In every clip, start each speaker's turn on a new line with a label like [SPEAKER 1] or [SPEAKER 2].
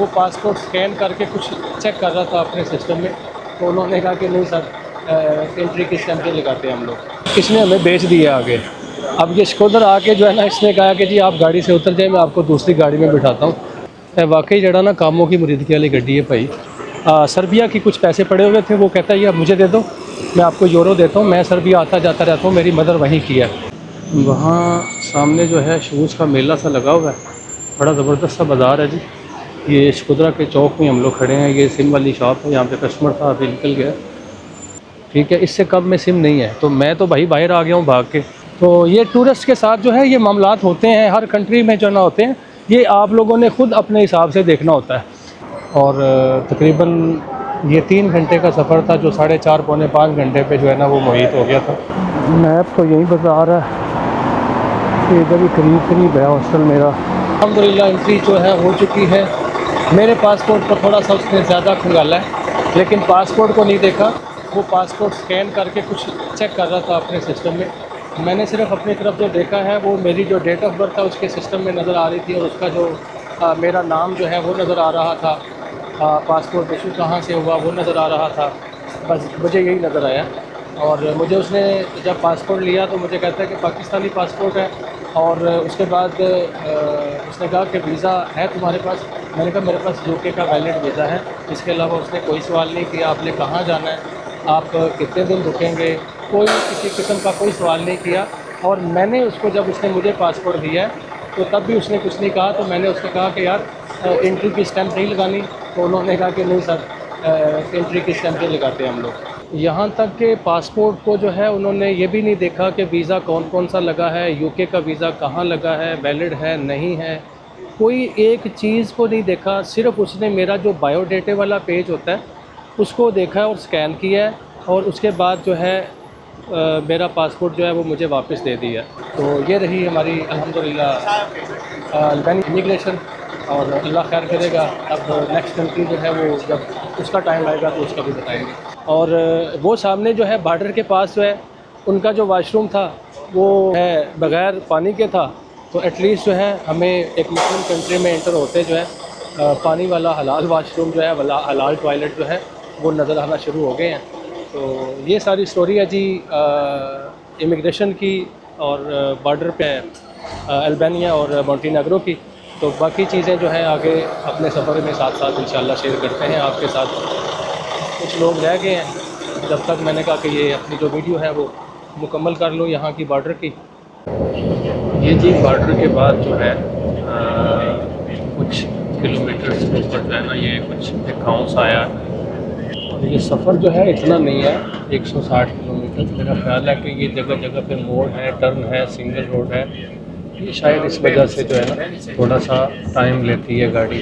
[SPEAKER 1] वो passport scan करके कुछ चेक कर रहा था अपने सिस्टम में, तो उन्होंने कहा कि नहीं सर, एंट्री किस टाइम पे लगाते हैं हम लोग। इसने हमें बेच दिया आगे। अब ये स्कूटर आके जो है ना, इसने कहा कि जी आप गाड़ी से उतर जाए, मैं आपको दूसरी गाड़ी में बिठाता हूँ। वाकई जड़ा ना कामों की मुरीदगी वाली गड्डी है भाई। सर्बिया की कुछ पैसे पड़े हुए थे, वो कहता है ये आप मुझे दे दो, मैं आपको यूरो देता हूँ, मैं सर्बिया आता जाता रहता हूँ, मेरी मदर वहीं की है। वहाँ सामने जो है शूज़ का मेला सा लगा हुआ है, बड़ा ज़बरदस्त सा बाज़ार है जी। ये शकुदरा के चौक में हम लोग खड़े हैं, ये सिम वाली शॉप है, यहाँ पे कस्टमर था अभी निकल गया। ठीक है, इससे कम में सिम नहीं है, तो मैं तो भाई बाहर आ गया हूँ भाग के। तो ये टूरिस्ट के साथ जो है ये मामलात होते हैं, हर कंट्री में जो ना होते हैं, ये आप लोगों ने ख़ुद अपने हिसाब से देखना होता है। और तकरीबन ये 3 घंटे का सफ़र था, जो 4.5 पौने 5 घंटे पे जो है ना वो मुहैत हो गया था। मैप तो यहीं बता रहा है कि इधर ही करीब है हॉस्टल मेरा। अल्हम्दुलिल्लाह एंट्री जो है हो चुकी है। मेरे पासपोर्ट को थोड़ा सा उसने ज़्यादा खंगाला है, लेकिन पासपोर्ट को नहीं देखा। वो पासपोर्ट स्कैन करके कुछ चेक कर रहा था अपने सिस्टम में। मैंने सिर्फ अपनी तरफ जो देखा है वो मेरी जो डेट ऑफ बर्थ था उसके सिस्टम में नज़र आ रही थी, और उसका जो मेरा नाम जो है वो नज़र आ रहा था। पासपोर्ट इशू कहाँ से हुआ वो नज़र आ रहा था, बस मुझे यही नज़र आया। और मुझे उसने जब पासपोर्ट लिया तो मुझे कहता है कि पाकिस्तानी पासपोर्ट है, और उसके बाद उसने कहा कि वीज़ा है तुम्हारे पास। मैंने कहा मेरे पास यूके का वैलिड वीज़ा है। इसके अलावा उसने कोई सवाल नहीं किया आपने कहाँ जाना है, आप कितने दिन रुकेंगे, कोई किसी किस्म का कोई सवाल नहीं किया। और मैंने उसको, जब उसने मुझे पासपोर्ट दिया है तो तब भी उसने कुछ नहीं कहा। तो मैंने उसको कहा कि यार एंट्री की स्टैम्प नहीं लगानी, तो उन्होंने कहा कि नहीं सर, एंट्री की स्टैम्प नहीं लगाते हम लोग। यहाँ तक कि पासपोर्ट को जो है उन्होंने ये भी नहीं देखा कि वीज़ा कौन कौन सा लगा है, यूके का वीज़ा कहाँ लगा है, वैलिड है नहीं है, कोई एक चीज़ को नहीं देखा। सिर्फ उसने मेरा जो बायोडेटा वाला पेज होता है उसको देखा है और स्कैन किया है, और उसके बाद जो है मेरा पासपोर्ट जो है वो मुझे वापस दे दिया। तो ये रही हमारी अल्हम्दुलिल्लाह अल्बानी इमिग्रेशन, और अल्लाह खैर करेगा। अब नेक्स्ट कंट्री जो है वो जब उसका टाइम आएगा तो उसका भी बताएंगे। और वो सामने जो है बॉर्डर के पास जो है उनका जो वाशरूम था वो है बग़ैर पानी के था। तो एटलीस्ट जो है हमें एक मुस्लिम कंट्री में इंटर होते जो है पानी वाला हलाल वाशरूम जो है वाला हलाल टॉयलेट जो है वो नज़र आना शुरू हो गए हैं। तो ये सारी स्टोरी है जी इमिग्रेशन की और बॉर्डर पे अल्बानिया और मोंटेनेग्रो की। तो बाकी चीज़ें जो हैं आगे अपने सफ़र में साथ साथ इंशाल्लाह शेयर करते हैं आपके साथ। कुछ लोग रह गए हैं, जब तक मैंने कहा कि ये अपनी जो वीडियो है वो मुकम्मल कर लो यहाँ की बॉर्डर की। ये जी बॉर्डर के बाद जो है कुछ किलोमीटर से ऊपर जो है ना ये कुछ एक गाँव सा आया, और ये सफ़र जो है इतना नहीं है 160 किलोमीटर। मेरा ख्याल है कि ये जगह जगह पे मोड़ है, टर्न है, सिंगल रोड है। ये शायद इस वजह से जो है ना थोड़ा सा टाइम लेती है गाड़ी।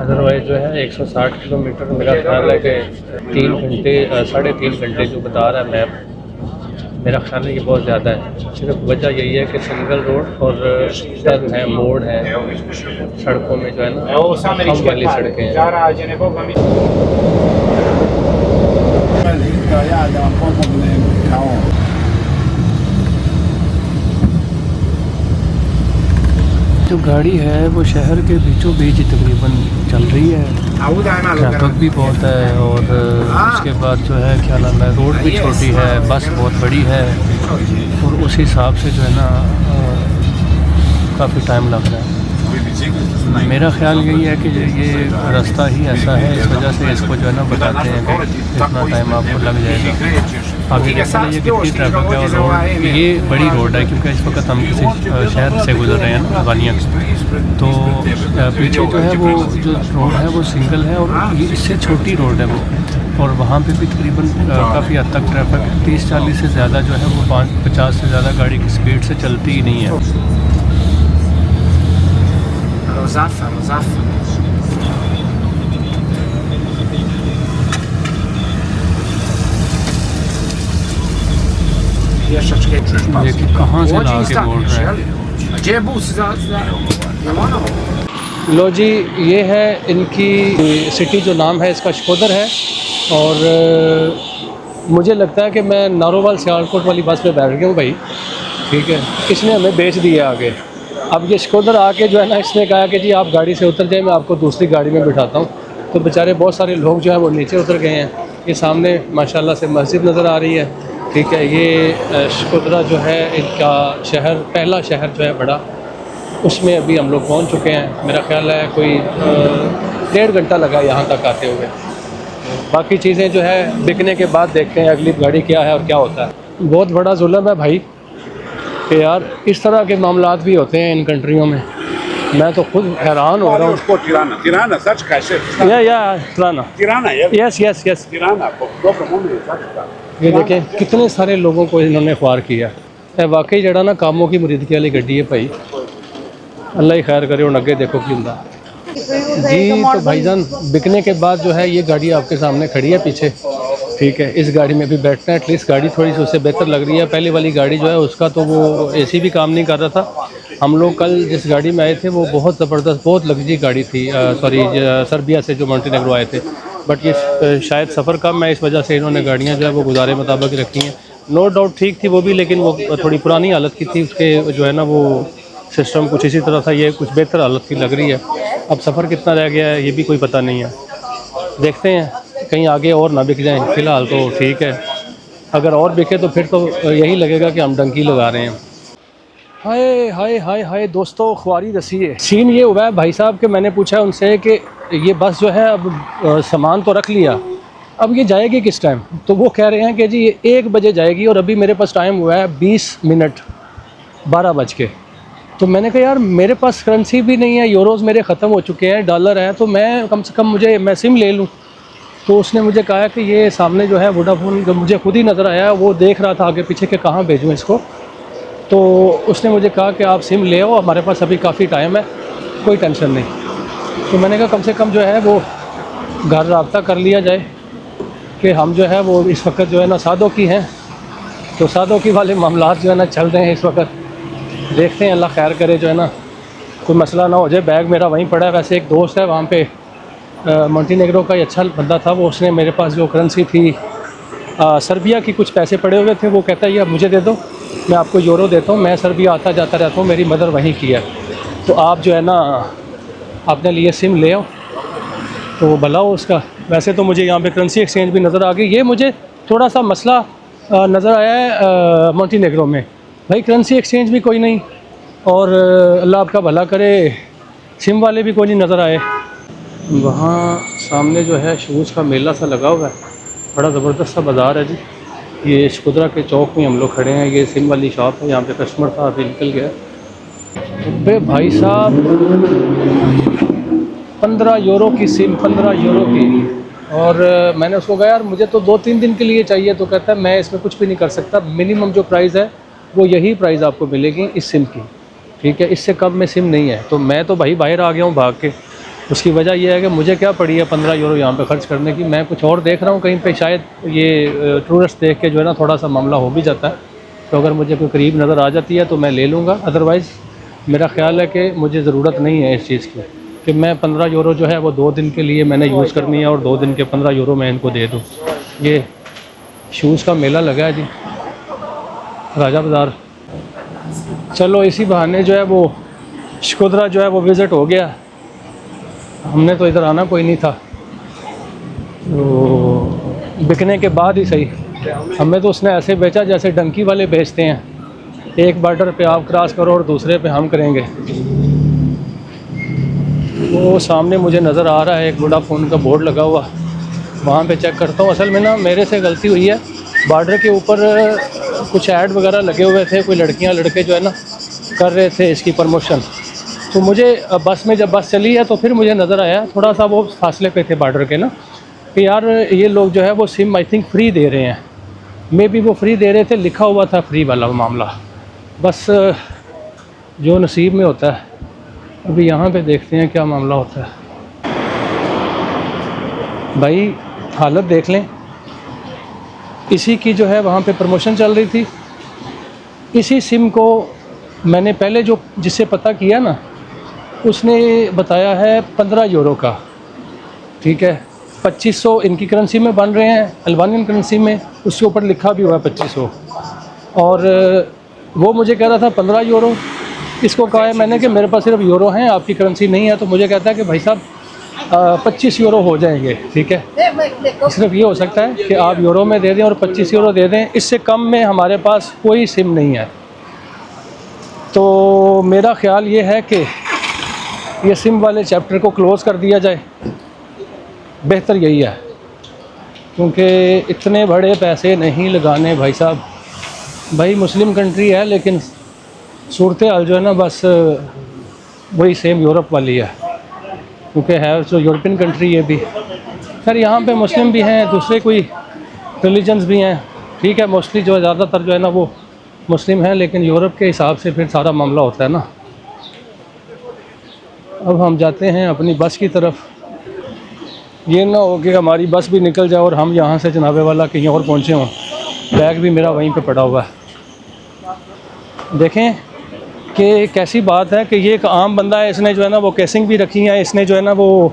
[SPEAKER 1] अदरवाइज़ जो है 160 किलोमीटर मेरा ख्याल है कि 3 घंटे 3.5 घंटे जो बता रहा है मैप, मेरा ख्याल है कि बहुत ज़्यादा है। सिर्फ वजह यही है कि सिंगल रोड और टर्न है, मोड़ है, सड़कों में जो है ना कम वाली सड़कें हैं। जो गाड़ी है वो शहर के बीचों बीच तकरीबन चल रही है, ट्रैफिक भी बहुत है, और उसके बाद जो है क्या नाम है, रोड भी छोटी है, बस बहुत बड़ी है, और उस हिसाब से जो है ना काफ़ी टाइम लग रहा है। मेरा ख्याल यही है कि ये रास्ता ही ऐसा है, इस वजह से इसको जो है ना बताते हैं कि इतना टाइम आपको लग जाएगा। आगे देखते हैं ये कितनी ट्रैफिक है, और रोड ये बड़ी रोड है क्योंकि इस वक्त हम किसी शहर से गुजर रहे हैं ना अल्बानिया से। तो पीछे जो है वो जो रोड है वो सिंगल है, और ये इससे छोटी रोड है वो, और वहाँ पे भी तकरीबन काफ़ी हद तक ट्रैफिक 30-40 से ज़्यादा जो है वो 50 से ज़्यादा गाड़ी की स्पीड से चलती ही नहीं है। देखिए कहाँ से ला के बोल रहे हैं। लो जी, ये है इनकी सिटी, जो नाम है इसका शकोदर है, और मुझे लगता है कि मैं नारोवाल सियालकोट वाली बस पे बैठ गया हूँ भाई। ठीक है, इसने हमें बेच दिया आगे। अब ये स्कूटर आके जो है ना इसने कहा कि जी आप गाड़ी से उतर जाए, मैं आपको दूसरी गाड़ी में बिठाता हूँ। तो बेचारे बहुत सारे लोग जो हैं वो नीचे उतर गए हैं। ये सामने माशाल्लाह से मस्जिद नज़र आ रही है, ठीक है। ये शकोदरा जो है इनका शहर, पहला शहर जो है बड़ा, उसमें अभी हम लोग पहुँच चुके हैं। मेरा ख्याल है कोई 1.5 घंटा लगा यहाँ तक आते हुए। बाकी चीज़ें जो है बिकने के बाद देखते हैं अगली गाड़ी क्या है और क्या होता है। बहुत बड़ा जुल्म है भाई कि यार इस तरह के मामलात भी होते हैं इन कंट्रियों में। मैं तो खुद हैरान हो रहा हूँ।
[SPEAKER 2] उसको Tirana, Tirana, sabes que é
[SPEAKER 1] या Tirana,
[SPEAKER 2] Tirana, é
[SPEAKER 1] yes yes yes.
[SPEAKER 2] Tirana, dobro mundo, sabes?
[SPEAKER 1] ये देखें कितने सारे लोगों को इन्होंने ख्वार किया है। वाकई जड़ा ना कामों की मुरीदगी वाली गड्डी है भाई। अल्लाह ही खैर करे। और अगे देखो की हुंदा जी। तो भाईजान बिकने के बाद जो है ये गाड़ी आपके सामने खड़ी है पीछे, ठीक है। इस गाड़ी में भी बैठना है, एटलीस्ट गाड़ी थोड़ी सी उससे बेहतर लग रही है। पहले वाली गाड़ी जो है उसका तो वो एसी भी काम नहीं कर रहा था। हम लोग कल जिस गाड़ी में आए थे वो बहुत ज़बरदस्त, बहुत लग्जरी गाड़ी थी। सॉरी, सर्बिया से जो मोंटेनेग्रो आए थे। बट ये शायद सफ़र कम है, इस वजह से इन्होंने गाड़ियाँ जो है वो गुजारे मुताबिक रखी हैं। नो डाउट ठीक थी वो भी, लेकिन वो थोड़ी पुरानी हालत की थी। उसके जो है ना वो सिस्टम कुछ इसी तरह था, ये कुछ बेहतर हालत की लग रही है। अब सफ़र कितना रह गया है ये भी कोई पता नहीं है। देखते हैं कहीं आगे और ना बिक जाएं। फ़िलहाल तो ठीक है, अगर और बिके तो फिर तो यही लगेगा कि हम डंकी लगा रहे हैं। हाय हाय हाय हाय दोस्तों, ख्वारी रसी है। सीन ये हुआ है भाई साहब कि मैंने पूछा उनसे कि ये बस जो है अब सामान तो रख लिया, अब ये जाएगी किस टाइम? तो वो कह रहे हैं कि जी 1 बजे जाएगी और अभी मेरे पास टाइम हुआ है 20 मिनट 12 बज के। तो मैंने कहा यार मेरे पास करेंसी भी नहीं है, यूरोज़ मेरे ख़त्म हो चुके हैं, डॉलर हैं, तो मैं कम से कम मैं सिम ले लूँ। तो उसने मुझे कहा कि ये सामने जो है वोडाफोन, मुझे खुद ही नज़र आया, वो देख रहा था आगे पीछे कि कहाँ भेजूँ इसको। तो उसने मुझे कहा कि आप सिम ले आओ, हमारे पास अभी काफ़ी टाइम है, कोई टेंशन नहीं। तो मैंने कहा कम से कम जो है वो घर रब्ता कर लिया जाए कि हम जो है वो इस वक्त जो है ना सादों की हैं, तो सादों की वाले मामलात जो है ना चल रहे हैं इस वक्त। देखते हैं, अल्लाह खैर करे जो है ना कोई मसला ना हो जाए। बैग मेरा वहीं पड़ा है। वैसे एक दोस्त है वहाँ पे मोंटेनेग्रो का ही अच्छा बंदा था, वो उसने मेरे पास जो करेंसी थी सर्बिया की कुछ पैसे पड़े हुए थे, वो कहता है ये मुझे दे दो, मैं आपको यूरो देता हूँ, मैं सर्बिया आता जाता रहता हूँ, मेरी मदर वहीं की है, तो आप जो है ना अपने लिए सिम ले आओ। तो वो भला हो उसका। वैसे तो मुझे यहाँ पे करेंसी एक्सचेंज भी नज़र आ गई। ये मुझे थोड़ा सा मसला नज़र आया है मोंटेनेग्रो में, भाई करेंसी एक्सचेंज भी कोई नहीं और अल्लाह आपका भला करे सिम वाले भी कोई नहीं नज़र आए। वहाँ सामने जो है शूज़ का मेला सा लगा हुआ है, बड़ा ज़बरदस्त सा बाज़ार है जी। ये शकुदरा के चौक में हम लोग खड़े हैं, ये सिम वाली शॉप है, यहाँ पे कस्टमर था अभी निकल गया। अबे भाई साहब 15 यूरो की सिम, 15 यूरो की। और मैंने उसको कहा यार मुझे तो 2-3 दिन के लिए चाहिए, तो कहता है मैं इसमें कुछ भी नहीं कर सकता, मिनिमम जो प्राइस है वो यही प्राइस आपको मिलेगी इस सिम की, ठीक है, इससे कम में सिम नहीं है। तो मैं तो भाई बाहर आ गया हूँ भाग के। उसकी वजह यह है कि मुझे क्या पड़ी है 15 यूरो यहाँ पे ख़र्च करने की। मैं कुछ और देख रहा हूँ कहीं पे, शायद ये टूरिस्ट देख के जो है ना थोड़ा सा मामला हो भी जाता है। तो अगर मुझे कोई करीब नज़र आ जाती है तो मैं ले लूँगा, अदरवाइज़ मेरा ख्याल है कि मुझे ज़रूरत नहीं है इस चीज़ की कि मैं 15 यूरो जो है वो 2 दिन के लिए मैंने यूज़ करनी है और 2 दिन के 15 यूरो मैं इनको दे दूँ। ये शूज़ का मेला लगा है जी राजा बाज़ार। चलो इसी बहाने जो है वो शकुदरा जो है वो विज़िट हो गया। हमने तो इधर आना कोई नहीं था, तो बिकने के बाद ही सही। हमें तो उसने ऐसे बेचा जैसे डंकी वाले बेचते हैं, एक बॉर्डर पे आप क्रॉस करो और दूसरे पे हम करेंगे। वो सामने मुझे नज़र आ रहा है एक वोडाफोन का बोर्ड लगा हुआ, वहाँ पे चेक करता हूँ। असल में ना मेरे से गलती हुई है, बॉर्डर के ऊपर कुछ ऐड वगैरह लगे हुए थे, कोई लड़कियाँ लड़के जो है ना कर रहे थे इसकी प्रमोशन। तो मुझे बस में जब बस चली है तो फिर मुझे नज़र आया, थोड़ा सा वो फासले पे थे बॉर्डर के ना, कि यार ये लोग जो है वो सिम आई थिंक फ्री दे रहे हैं, मे बी वो फ्री दे रहे थे, लिखा हुआ था फ्री वाला मामला। बस जो नसीब में होता है। अभी यहाँ पे देखते हैं क्या मामला होता है। भाई हालत देख लें, इसी की जो है वहाँ पे प्रमोशन चल रही थी। इसी सिम को मैंने पहले जो जिससे पता किया ना, उसने बताया है 15 यूरो का, ठीक है। 2500 इनकी करेंसी में बन रहे हैं, अल्बानियन करेंसी में, उसके ऊपर लिखा भी हुआ है 2500। और वो मुझे कह रहा था 15 यूरो। इसको कहा है मैंने कि मेरे पास सिर्फ यूरो हैं, आपकी करेंसी नहीं है। तो मुझे कहता है कि भाई साहब 25 यूरो हो जाएंगे, ठीक है। सिर्फ ये हो सकता है कि आप यूरो में दे दें और 25 यूरो दे दें, इससे कम में हमारे पास कोई सिम नहीं है। तो मेरा ख़्याल ये है कि ये सिम वाले चैप्टर को क्लोज़ कर दिया जाए, बेहतर यही है, क्योंकि इतने बड़े पैसे नहीं लगाने भाई साहब। भाई मुस्लिम कंट्री है लेकिन सूरत हाल जो है ना बस वही सेम यूरोप वाली है, क्योंकि है जो यूरोपियन कंट्री ये भी। खैर यहाँ पे मुस्लिम भी हैं, दूसरे कोई रिलीजन्स भी हैं, ठीक है। मोस्टली जो है ज़्यादातर जो है ना वो मुस्लिम हैं, लेकिन यूरोप के हिसाब से फिर सारा मामला होता है ना। अब हम जाते हैं अपनी बस की तरफ। ये ना हो कि हमारी बस भी निकल जाए और हम यहाँ से जनाबे वाला कहीं और पहुँचे हों। बैग भी मेरा वहीं पे पड़ा हुआ है। देखें कि कैसी बात है कि ये एक आम बंदा है, इसने जो है ना वो केसिंग भी रखी है, इसने जो है ना वो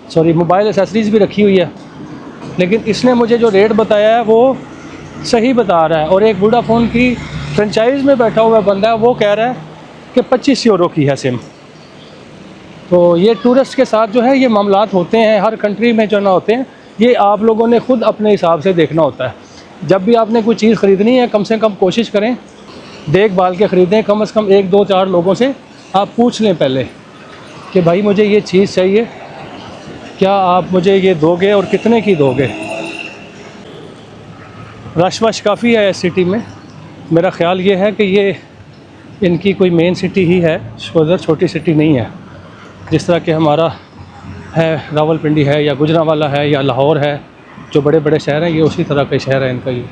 [SPEAKER 1] सॉरी मोबाइल एसेसरीज़ भी रखी हुई है, लेकिन इसने मुझे जो रेट बताया है वो सही बता रहा है। और एक वोडाफोन की फ्रेंचाइज़ में बैठा हुआ बंदा है, वो कह रहा है कि 25 यूरो की है सिम। तो ये टूरिस्ट के साथ जो है ये मामलात होते हैं, हर कंट्री में जो ना होते हैं। ये आप लोगों ने ख़ुद अपने हिसाब से देखना होता है। जब भी आपने कोई चीज़ ख़रीदनी है, कम से कम कोशिश करें देख भाल के ख़रीदें। कम से कम 1-2-4 लोगों से आप पूछ लें पहले कि भाई मुझे ये चीज़ चाहिए, क्या आप मुझे ये दोगे और कितने की दोगे। रश वश काफ़ी है इस सिटी में। मेरा ख़्याल ये है कि ये इनकी कोई मेन सिटी ही है, उधर छोटी सिटी नहीं है। जिस तरह कि हमारा है रावलपिंडी है या गुजरांवाला है या लाहौर है, जो बड़े बड़े शहर हैं, ये उसी तरह के शहर है इनका। ये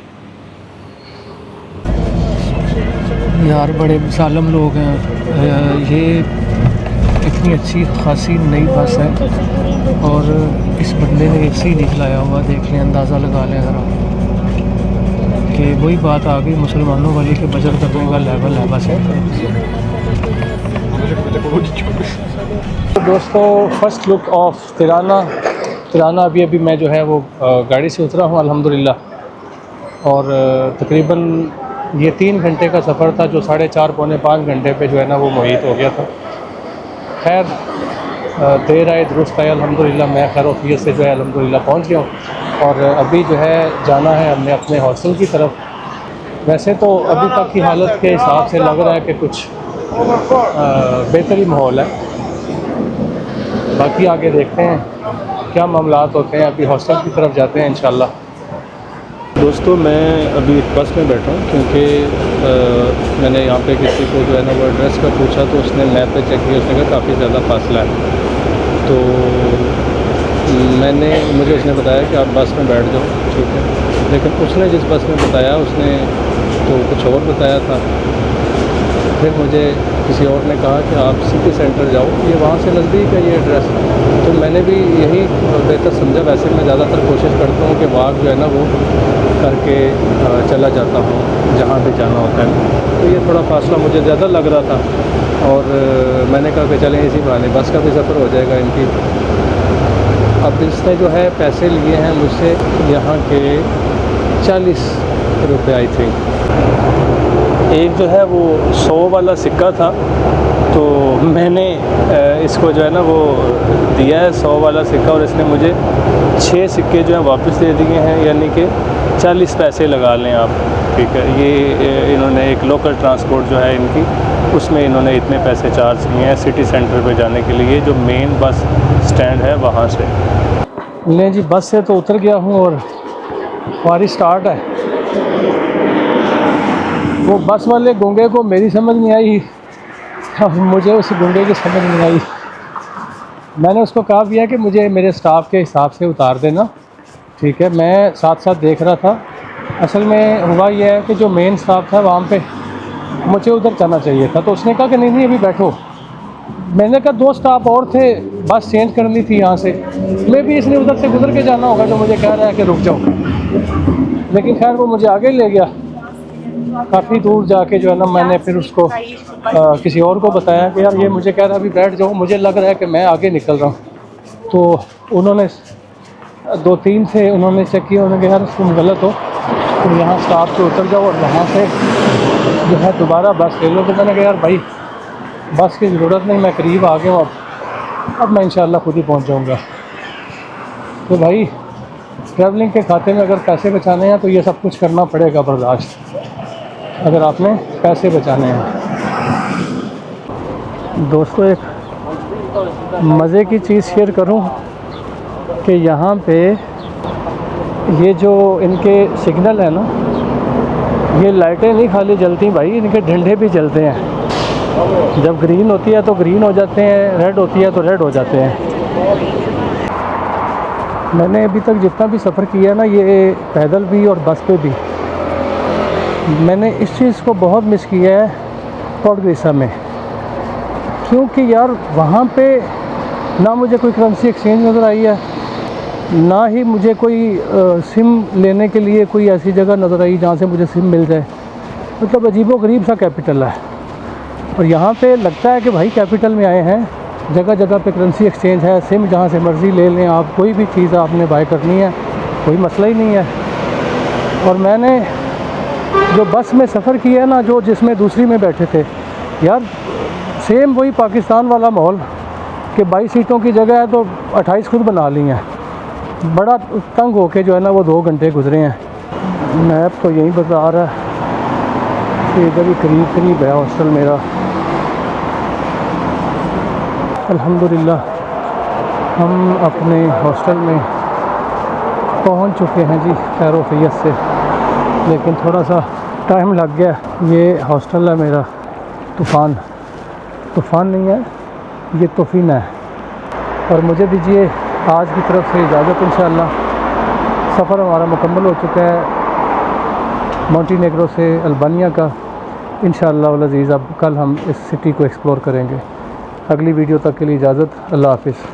[SPEAKER 1] यार बड़े मुसालम लोग हैं। ये इतनी अच्छी खासी नई बस है और इस बंदे ने एसी नहीं चलाया हुआ। देख लें, अंदाज़ा लगा लें ज़रा कि वही बात आ गई मुसलमानों वाली के बजट करने का लेवल है बस है। तो दोस्तों फ़र्स्ट लुक ऑफ तिराना अभी मैं जो है वो गाड़ी से उतरा हूँ अल्हम्दुलिल्लाह। और तकरीबन ये 3 घंटे का सफ़र था, जो 4.5 पौने 5 घंटे पे जो है ना वो मुहीत हो गया था। खैर देर आए दुरुस्त आए अल्हम्दुलिल्लाह। मैं खैर वफियत से जो है अल्हम्दुलिल्लाह पहुँच गया हूँ और अभी जो है जाना है हमने अपने हॉस्टल की तरफ। वैसे तो अभी तक की हालत के हिसाब से लग रहा है कि कुछ बेहतरी माहौल है, बाकी आगे देखते हैं क्या मामलात होते हैं। अभी हॉस्टल की तरफ जाते हैं इंशाल्लाह। दोस्तों मैं अभी बस में बैठा हूँ, क्योंकि मैंने यहाँ पे किसी को जो है ना वो एड्रेस का पूछा, तो उसने मैप पे चेक किया, उसने कहा काफ़ी ज़्यादा फासला है। तो मुझे उसने बताया कि आप बस में बैठ जाओ, ठीक है। लेकिन उसने जिस बस में बताया उसने तो कुछ और बताया था। फिर मुझे किसी और ने कहा कि आप सिटी सेंटर जाओ, ये वहाँ से नज़दीक है ये एड्रेस। तो मैंने भी यही बेहतर समझा। वैसे मैं ज़्यादातर कोशिश करता हूँ कि वॉक जो है ना वो करके चला जाता हूँ जहाँ भी जाना होता है। तो ये थोड़ा फासला मुझे ज़्यादा लग रहा था और मैंने कहा कि चलें इसी बहाने बस का भी सफ़र हो जाएगा इनकी। अब इसने जो है पैसे लिए हैं मुझसे यहाँ के 40 रुपये आई थिंक। एक जो है वो 100 वाला सिक्का था, तो मैंने इसको जो है ना वो दिया है 100 वाला सिक्का, और इसने मुझे 6 सिक्के जो हैं वापस दे दिए हैं, यानी कि 40 पैसे लगा लें आप, ठीक है। ये इन्होंने एक लोकल ट्रांसपोर्ट जो है इनकी, उसमें इन्होंने इतने पैसे चार्ज किए हैं सिटी सेंटर पे जाने के लिए, जो मेन बस स्टैंड है वहाँ से। नहीं जी, बस से तो उतर गया हूँ और सवारी स्टार्ट है। वो बस वाले गूंगे को मेरी समझ नहीं आई और मुझे उस गूंगे की समझ नहीं आई। मैंने उसको कहा भी है कि मुझे मेरे स्टाफ के हिसाब से उतार देना, ठीक है। मैं साथ साथ देख रहा था। असल में हुआ यह है कि जो मेन स्टाफ था वहाँ पे मुझे उधर जाना चाहिए था, तो उसने कहा कि नहीं अभी बैठो। मैंने कहा 2 स्टाफ और थे, बस चेंज करनी थी यहाँ से। मैं भी इसने उधर से गुजर के जाना होगा, जो मुझे कह रहा है कि रुक जाओ। लेकिन खैर वो मुझे आगे ले गया काफ़ी दूर जाके जो है ना। मैंने फिर उसको किसी और को बताया कि यार ये मुझे कह रहा है अभी बैठ जाओ, मुझे लग रहा है कि मैं आगे निकल रहा हूँ। तो उन्होंने 2-3 थे, उन्होंने चेक किया, उन्होंने कहा यार तुम गलत हो, तुम यहाँ स्टाफ से उतर जाओ और वहाँ से जो है दोबारा बस ले लो। तो मैंने कहा यार भाई बस की ज़रूरत नहीं, मैं करीब आ गया हूँ, अब मैं इंशाल्लाह खुद ही पहुँच जाऊँगा। तो भाई ट्रैवलिंग के खाते में अगर पैसे बचाने हैं तो ये सब कुछ करना पड़ेगा बर्दाश्त, अगर आपने पैसे बचाने हैं। दोस्तों एक मज़े की चीज़ शेयर करूं कि यहाँ पे ये जो इनके सिग्नल है ना, ये लाइटें नहीं खाली जलती भाई, इनके डंडे भी जलते हैं। जब ग्रीन होती है तो ग्रीन हो जाते हैं, रेड होती है तो रेड हो जाते हैं। मैंने अभी तक जितना भी सफ़र किया ना, ये पैदल भी और बस पे भी, मैंने इस चीज़ को बहुत मिस किया है पॉडगरीसा में। क्योंकि यार वहाँ पे ना मुझे कोई करेंसी एक्सचेंज नज़र आई है, ना ही मुझे कोई सिम लेने के लिए कोई ऐसी जगह नज़र आई जहाँ से मुझे सिम मिल जाए। मतलब अजीबोगरीब सा कैपिटल है। और यहाँ पे लगता है कि भाई कैपिटल में आए हैं, जगह जगह पे करेंसी एक्सचेंज है, सिम जहाँ से मर्ज़ी ले लें आप, कोई भी चीज़ आपने बाय करनी है कोई मसला ही नहीं है। और मैंने जो बस में सफ़र किया ना, जो जिसमें दूसरी में बैठे थे यार, सेम वही पाकिस्तान वाला माहौल कि 22 सीटों की जगह है तो 28 खुद बना ली हैं। बड़ा तंग होके जो है ना वो 2 घंटे गुजरे हैं। मैप तो यहीं बता रहा है कि इधर ही करीब है हॉस्टल मेरा। अल्हम्दुलिल्लाह हम अपने हॉस्टल में पहुंच चुके हैं जी, खैर-ओ-फ़ियत से, लेकिन थोड़ा सा टाइम लग गया। ये हॉस्टल है मेरा, तूफ़ान नहीं है, ये तोफ़ीना है। और मुझे दीजिए आज की तरफ से इजाज़त। इंशाअल्लाह सफ़र हमारा मुकम्मल हो चुका है मोंटेनेग्रो से अल्बानिया का। इंशाअल्लाह वल अज़ीज़ अब कल हम इस सिटी को एक्सप्लोर करेंगे। अगली वीडियो तक के लिए इजाज़त। अल्लाह हाफ़िज़।